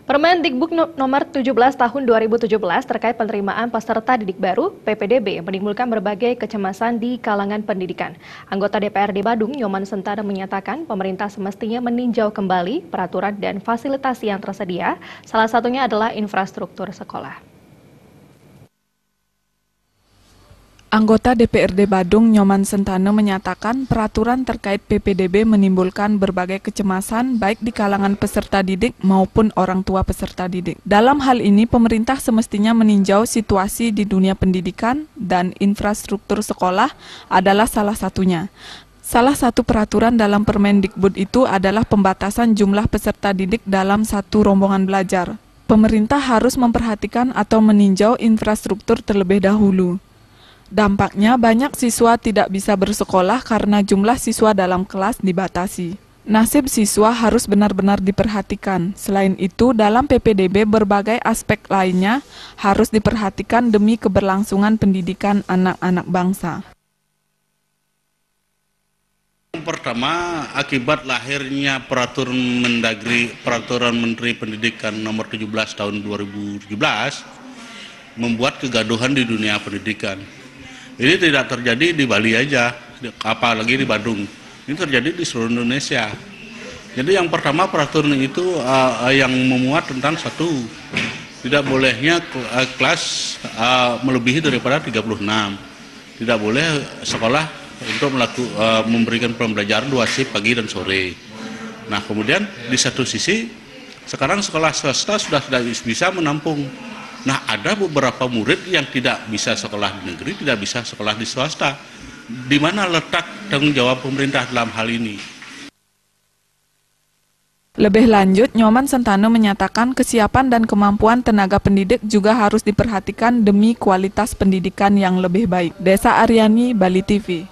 Permendikbud nomor 17 tahun 2017 terkait penerimaan peserta didik baru (PPDB) menimbulkan berbagai kecemasan di kalangan pendidikan. Anggota DPRD Badung, Nyoman Sentana, menyatakan pemerintah semestinya meninjau kembali peraturan dan fasilitas yang tersedia, salah satunya adalah infrastruktur sekolah. Anggota DPRD Badung, Nyoman Sentana, menyatakan peraturan terkait PPDB menimbulkan berbagai kecemasan baik di kalangan peserta didik maupun orang tua peserta didik. Dalam hal ini, pemerintah semestinya meninjau situasi di dunia pendidikan dan infrastruktur sekolah adalah salah satunya. Salah satu peraturan dalam Permendikbud itu adalah pembatasan jumlah peserta didik dalam satu rombongan belajar. Pemerintah harus memperhatikan atau meninjau infrastruktur terlebih dahulu. Dampaknya, banyak siswa tidak bisa bersekolah karena jumlah siswa dalam kelas dibatasi. Nasib siswa harus benar-benar diperhatikan. Selain itu, dalam PPDB berbagai aspek lainnya harus diperhatikan demi keberlangsungan pendidikan anak-anak bangsa. Yang pertama, akibat lahirnya Peraturan Menteri Pendidikan nomor 17 tahun 2017 membuat kegaduhan di dunia pendidikan. Ini tidak terjadi di Bali aja, apalagi di Badung. Ini terjadi di seluruh Indonesia. Jadi yang pertama peraturan itu yang memuat tentang tidak bolehnya kelas melebihi daripada 36. Tidak boleh sekolah untuk memberikan pembelajaran 2 shift pagi dan sore. Nah, kemudian di satu sisi sekarang sekolah swasta sudah tidak bisa menampung. Nah, ada beberapa murid yang tidak bisa sekolah di negeri, tidak bisa sekolah di swasta. Di mana letak tanggung jawab pemerintah dalam hal ini? Lebih lanjut, Nyoman Sentana menyatakan kesiapan dan kemampuan tenaga pendidik juga harus diperhatikan demi kualitas pendidikan yang lebih baik. Desa Aryani, Bali TV.